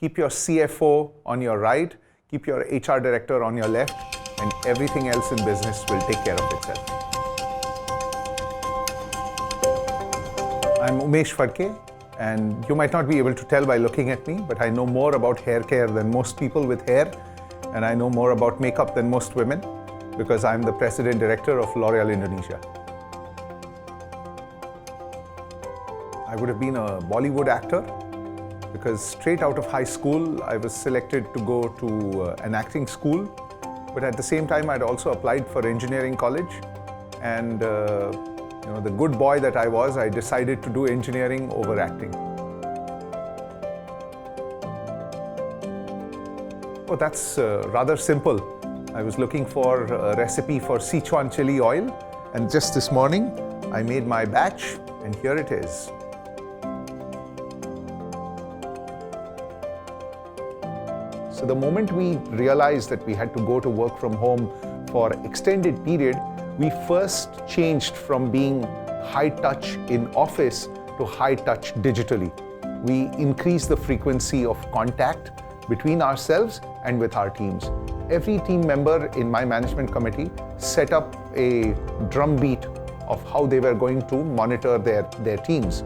keep your CFO on your right, keep your HR director on your left, and everything else in business will take care of itself. I'm Umesh Phadke, and you might not be able to tell by looking at me, but I know more about hair care than most people with hair, and I know more about makeup than most women, because I'm the President Director of L'Oreal Indonesia. I would have been a Bollywood actor, because straight out of high school, I was selected to go to an acting school. But at the same time, I'd also applied for engineering college. And the good boy that I was, I decided to do engineering over acting. Oh, that's rather simple. I was looking for a recipe for Sichuan chili oil. And just this morning, I made my batch, and here it is. So the moment we realized that we had to go to work from home for extended period, we first changed from being high touch in office to high touch digitally. We increased the frequency of contact between ourselves and with our teams. Every team member in my management committee set up a drumbeat of how they were going to monitor their teams.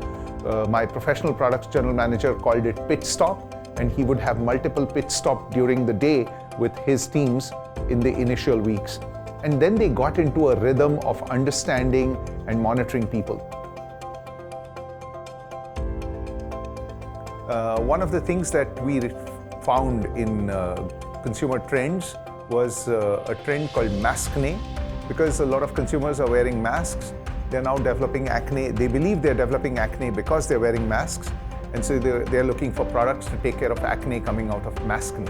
My professional products general manager called it pit stop, and he would have multiple pit stops during the day with his teams in the initial weeks. And then they got into a rhythm of understanding and monitoring people. One of the things that we found in consumer trends was a trend called maskne, because a lot of consumers are wearing masks. They're now developing acne. They believe they're developing acne because they're wearing masks. And so they're looking for products to take care of acne coming out of maskne.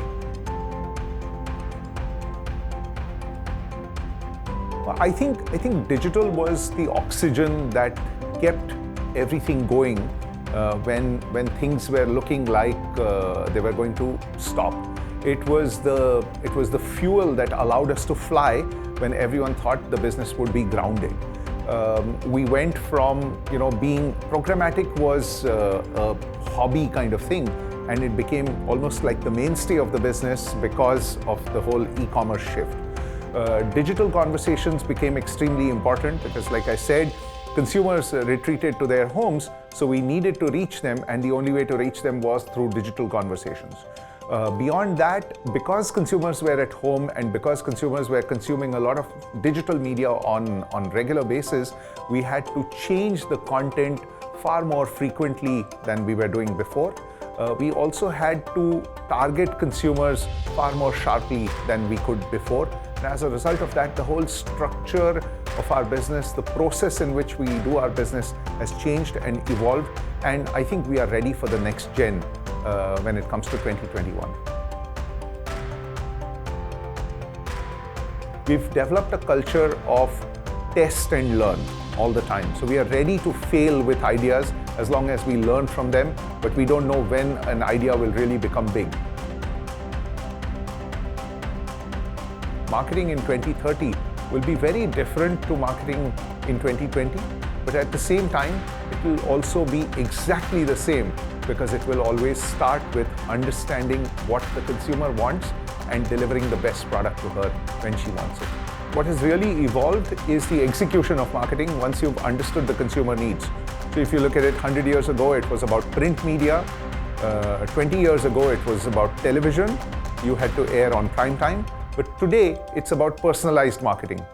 I think digital was the oxygen that kept everything going when things were looking like they were going to stop. It was the fuel that allowed us to fly when everyone thought the business would be grounded. We went from being programmatic was a hobby kind of thing, and it became almost like the mainstay of the business because of the whole e-commerce shift. Digital conversations became extremely important because, like I said, consumers retreated to their homes, so we needed to reach them, and the only way to reach them was through digital conversations. Beyond that, because consumers were at home and because consumers were consuming a lot of digital media on regular basis, we had to change the content far more frequently than we were doing before. We also had to target consumers far more sharply than we could before. And as a result of that, the whole structure of our business, the process in which we do our business has changed and evolved. And I think we are ready for the next gen when it comes to 2021. We've developed a culture of test and learn all the time. So we are ready to fail with ideas as long as we learn from them, but we don't know when an idea will really become big. Marketing in 2030 will be very different to marketing in 2020, but at the same time, it will also be exactly the same, because it will always start with understanding what the consumer wants and delivering the best product to her when she wants it. What has really evolved is the execution of marketing once you've understood the consumer needs. So if you look at it, 100 years ago, it was about print media. 20 years ago, it was about television. You had to air on prime time. But today, it's about personalized marketing.